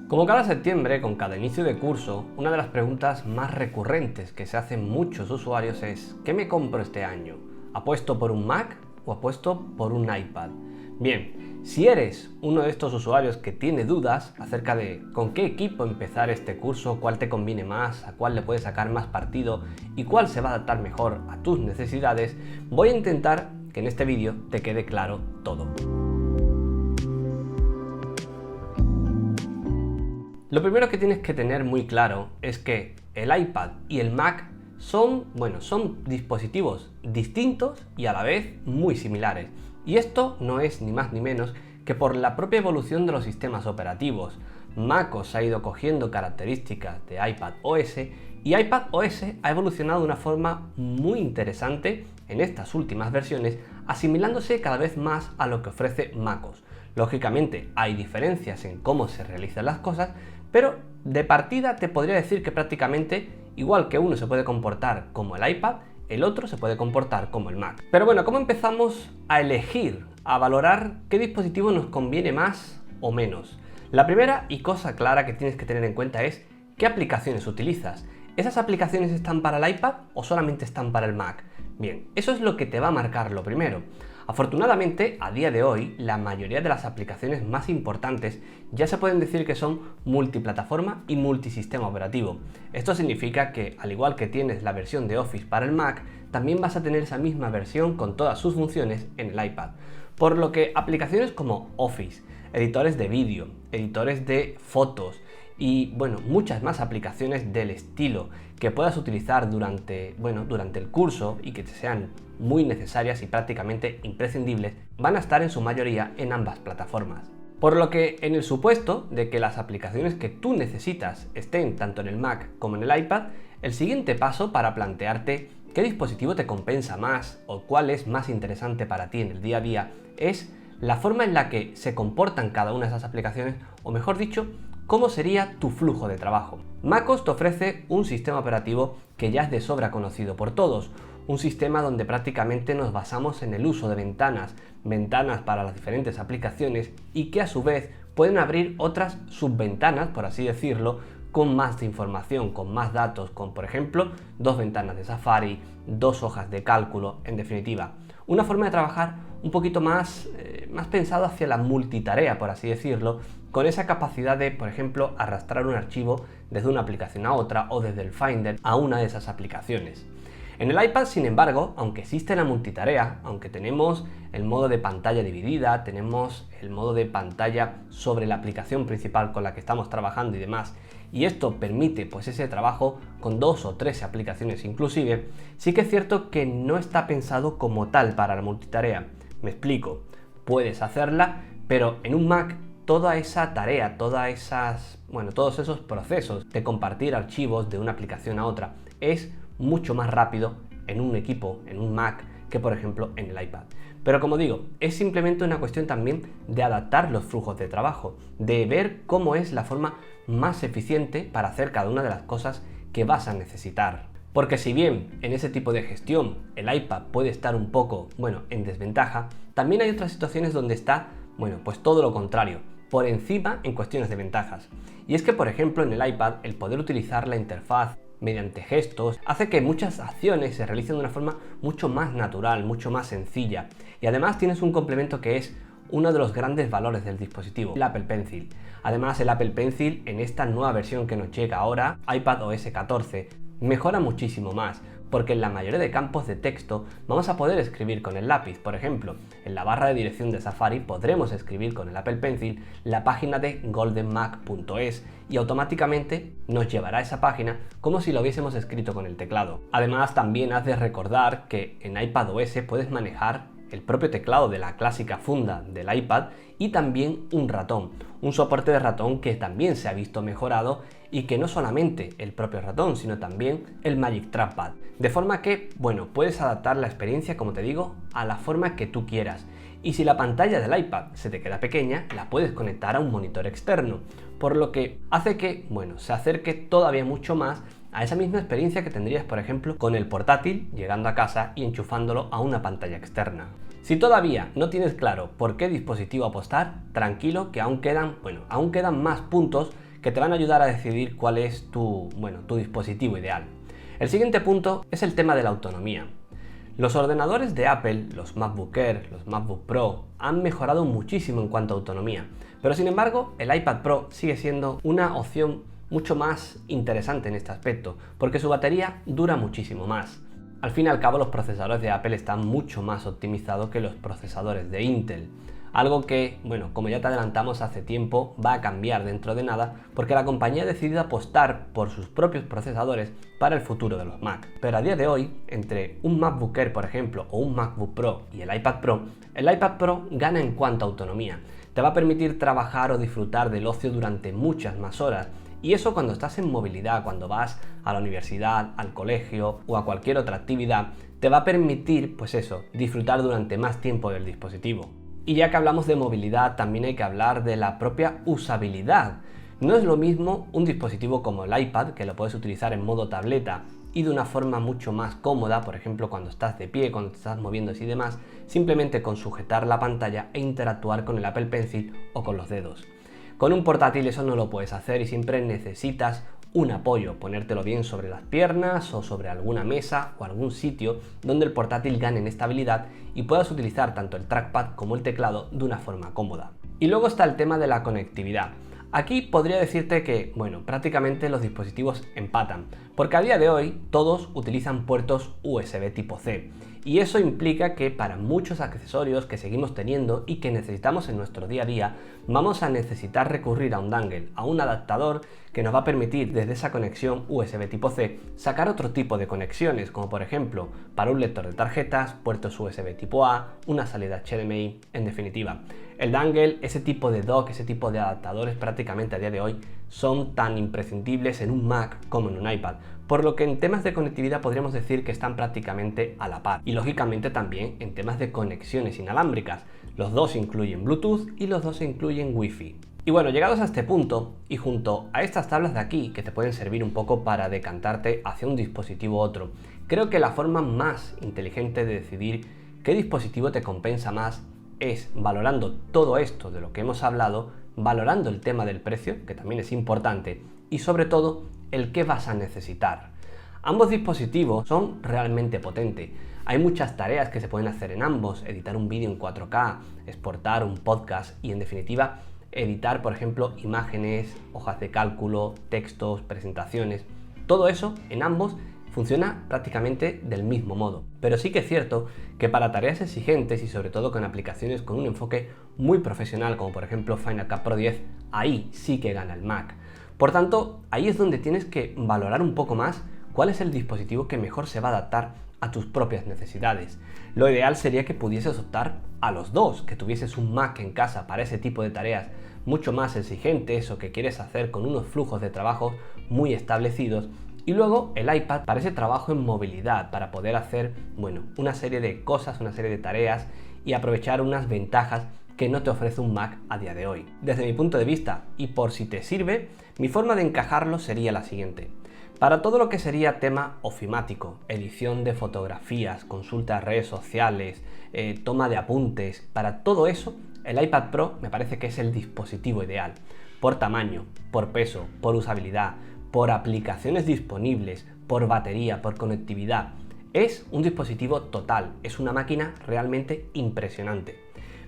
Como cada septiembre, con cada inicio de curso, una de las preguntas más recurrentes que se hacen muchos usuarios es ¿qué me compro este año? ¿Apuesto por un Mac o apuesto por un iPad? Bien, si eres uno de estos usuarios que tiene dudas acerca de con qué equipo empezar este curso, cuál te conviene más, a cuál le puedes sacar más partido y cuál se va a adaptar mejor a tus necesidades, voy a intentar que en este vídeo te quede claro todo. Lo primero que tienes que tener muy claro es que el iPad y el Mac son dispositivos distintos y a la vez muy similares. Y esto no es ni más ni menos que por la propia evolución de los sistemas operativos. MacOS ha ido cogiendo características de iPadOS y iPadOS ha evolucionado de una forma muy interesante en estas últimas versiones, asimilándose cada vez más a lo que ofrece MacOS. Lógicamente hay diferencias en cómo se realizan las cosas, pero de partida te podría decir que prácticamente igual que uno se puede comportar como el iPad, el otro se puede comportar como el Mac. Pero bueno, ¿cómo empezamos a elegir, a valorar qué dispositivo nos conviene más o menos? La primera y cosa clara que tienes que tener en cuenta es qué aplicaciones utilizas. ¿Esas aplicaciones están para el iPad o solamente están para el Mac? Bien, eso es lo que te va a marcar lo primero. Afortunadamente, a día de hoy, la mayoría de las aplicaciones más importantes ya se pueden decir que son multiplataforma y multisistema operativo. Esto significa que, al igual que tienes la versión de Office para el Mac, también vas a tener esa misma versión con todas sus funciones en el iPad. Por lo que aplicaciones como Office, editores de vídeo, editores de fotos y muchas más aplicaciones del estilo que puedas utilizar durante el curso y que te sean muy necesarias y prácticamente imprescindibles, van a estar en su mayoría en ambas plataformas. Por lo que en el supuesto de que las aplicaciones que tú necesitas estén tanto en el Mac como en el iPad, el siguiente paso para plantearte qué dispositivo te compensa más o cuál es más interesante para ti en el día a día es la forma en la que se comportan cada una de esas aplicaciones, o mejor dicho, cómo sería tu flujo de trabajo. MacOS te ofrece un sistema operativo que ya es de sobra conocido por todos, un sistema donde prácticamente nos basamos en el uso de ventanas para las diferentes aplicaciones y que a su vez pueden abrir otras subventanas, por así decirlo, con más de información, con más datos, con por ejemplo 2 ventanas de Safari, 2 hojas de cálculo, en definitiva. Una forma de trabajar un poquito más pensado hacia la multitarea, por así decirlo, con esa capacidad de, por ejemplo, arrastrar un archivo desde una aplicación a otra o desde el Finder a una de esas aplicaciones. En el iPad, sin embargo, aunque existe la multitarea, aunque tenemos el modo de pantalla dividida, tenemos el modo de pantalla sobre la aplicación principal con la que estamos trabajando y demás, y esto permite ese trabajo con 2 o 3 aplicaciones inclusive, sí que es cierto que no está pensado como tal para la multitarea. Me explico, puedes hacerla, pero en un Mac toda esa tarea, todos esos procesos de compartir archivos de una aplicación a otra es mucho más rápido en un equipo, en un Mac, que por ejemplo en el iPad. Pero como digo, es simplemente una cuestión también de adaptar los flujos de trabajo, de ver cómo es la forma más eficiente para hacer cada una de las cosas que vas a necesitar. Porque si bien en ese tipo de gestión el iPad puede estar un poco, en desventaja, también hay otras situaciones donde está, todo lo contrario, por encima en cuestiones de ventajas. Y es que, por ejemplo, en el iPad el poder utilizar la interfaz mediante gestos hace que muchas acciones se realicen de una forma mucho más natural, mucho más sencilla. Y además tienes un complemento que es uno de los grandes valores del dispositivo, el Apple Pencil. Además, el Apple Pencil en esta nueva versión que nos llega ahora, iPadOS 14, mejora muchísimo más, porque en la mayoría de campos de texto vamos a poder escribir con el lápiz. Por ejemplo, en la barra de dirección de Safari podremos escribir con el Apple Pencil la página de goldenmac.es y automáticamente nos llevará a esa página como si lo hubiésemos escrito con el teclado. Además, también has de recordar que en iPadOS puedes manejar el propio teclado de la clásica funda del iPad y también un ratón, un soporte de ratón que también se ha visto mejorado y que no solamente el propio ratón, sino también el Magic Trackpad. De forma que, puedes adaptar la experiencia, como te digo, a la forma que tú quieras. Y si la pantalla del iPad se te queda pequeña, la puedes conectar a un monitor externo, por lo que hace que, se acerque todavía mucho más a esa misma experiencia que tendrías, por ejemplo, con el portátil llegando a casa y enchufándolo a una pantalla externa. Si todavía no tienes claro por qué dispositivo apostar, tranquilo que aún quedan más puntos que te van a ayudar a decidir cuál es tu dispositivo ideal. El siguiente punto es el tema de la autonomía. Los ordenadores de Apple, los MacBook Air, los MacBook Pro, han mejorado muchísimo en cuanto a autonomía, pero sin embargo el iPad Pro sigue siendo una opción mucho más interesante en este aspecto, porque su batería dura muchísimo más. Al fin y al cabo, los procesadores de Apple están mucho más optimizados que los procesadores de Intel. Algo que, como ya te adelantamos hace tiempo, va a cambiar dentro de nada porque la compañía ha decidido apostar por sus propios procesadores para el futuro de los Mac. Pero a día de hoy, entre un MacBook Air, por ejemplo, o un MacBook Pro y el iPad Pro gana en cuanto a autonomía. Te va a permitir trabajar o disfrutar del ocio durante muchas más horas. Y eso cuando estás en movilidad, cuando vas a la universidad, al colegio o a cualquier otra actividad, te va a permitir, disfrutar durante más tiempo del dispositivo. Y ya que hablamos de movilidad, también hay que hablar de la propia usabilidad. No es lo mismo un dispositivo como el iPad, que lo puedes utilizar en modo tableta y de una forma mucho más cómoda, por ejemplo cuando estás de pie, cuando te estás moviendo y demás, simplemente con sujetar la pantalla e interactuar con el Apple Pencil o con los dedos. Con un portátil eso no lo puedes hacer y siempre necesitas un apoyo, ponértelo bien sobre las piernas o sobre alguna mesa o algún sitio donde el portátil gane en estabilidad y puedas utilizar tanto el trackpad como el teclado de una forma cómoda. Y luego está el tema de la conectividad. Aquí podría decirte que, prácticamente los dispositivos empatan, porque a día de hoy todos utilizan puertos USB tipo C. Y eso implica que para muchos accesorios que seguimos teniendo y que necesitamos en nuestro día a día, vamos a necesitar recurrir a un dongle, a un adaptador que nos va a permitir desde esa conexión USB tipo C sacar otro tipo de conexiones, como por ejemplo para un lector de tarjetas, puertos USB tipo A, una salida HDMI, en definitiva. El dongle, ese tipo de dock, ese tipo de adaptadores prácticamente a día de hoy son tan imprescindibles en un Mac como en un iPad, por lo que en temas de conectividad podríamos decir que están prácticamente a la par. Y lógicamente también en temas de conexiones inalámbricas, los dos incluyen Bluetooth y los dos incluyen Wi-Fi. Y llegados a este punto, y junto a estas tablas de aquí que te pueden servir un poco para decantarte hacia un dispositivo u otro, creo que la forma más inteligente de decidir qué dispositivo te compensa más es valorando todo esto de lo que hemos hablado, valorando el tema del precio, que también es importante, y sobre todo el que vas a necesitar. Ambos dispositivos son realmente potentes. Hay muchas tareas que se pueden hacer en ambos, editar un vídeo en 4K, exportar un podcast y en definitiva editar, por ejemplo, imágenes, hojas de cálculo, textos, presentaciones. Todo eso en ambos funciona prácticamente del mismo modo. Pero sí que es cierto que para tareas exigentes y sobre todo con aplicaciones con un enfoque muy profesional, como por ejemplo Final Cut Pro 10, ahí sí que gana el Mac. Por tanto, ahí es donde tienes que valorar un poco más cuál es el dispositivo que mejor se va a adaptar a tus propias necesidades. Lo ideal sería que pudieses optar a los dos, que tuvieses un Mac en casa para ese tipo de tareas mucho más exigentes o que quieres hacer con unos flujos de trabajo muy establecidos, y luego el iPad para ese trabajo en movilidad, para poder hacer, una serie de cosas, una serie de tareas y aprovechar unas ventajas que no te ofrece un Mac a día de hoy. Desde mi punto de vista, y por si te sirve, mi forma de encajarlo sería la siguiente. Para todo lo que sería tema ofimático, edición de fotografías, consulta de redes sociales, toma de apuntes, para todo eso, el iPad Pro me parece que es el dispositivo ideal. Por tamaño, por peso, por usabilidad, por aplicaciones disponibles, por batería, por conectividad. Es un dispositivo total, es una máquina realmente impresionante.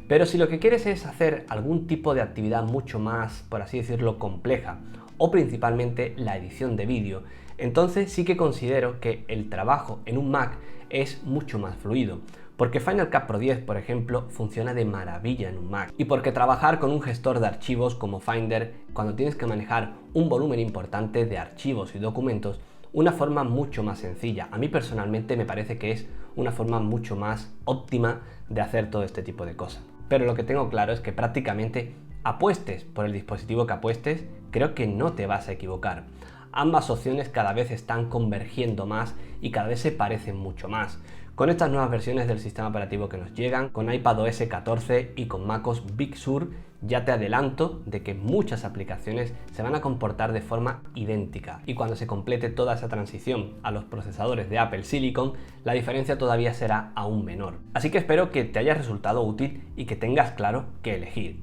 Pero si lo que quieres es hacer algún tipo de actividad mucho más, por así decirlo, compleja, o principalmente la edición de vídeo, entonces sí que considero que el trabajo en un Mac es mucho más fluido. Porque Final Cut Pro 10, por ejemplo, funciona de maravilla en un Mac. Y porque trabajar con un gestor de archivos como Finder, cuando tienes que manejar un volumen importante de archivos y documentos, una forma mucho más sencilla. A mí personalmente me parece que es una forma mucho más óptima de hacer todo este tipo de cosas. Pero lo que tengo claro es que prácticamente apuestes por el dispositivo que apuestes, creo que no te vas a equivocar. Ambas opciones cada vez están convergiendo más y cada vez se parecen mucho más. Con estas nuevas versiones del sistema operativo que nos llegan, con iPadOS 14 y con macOS Big Sur, ya te adelanto de que muchas aplicaciones se van a comportar de forma idéntica. Y cuando se complete toda esa transición a los procesadores de Apple Silicon, la diferencia todavía será aún menor. Así que espero que te haya resultado útil y que tengas claro qué elegir.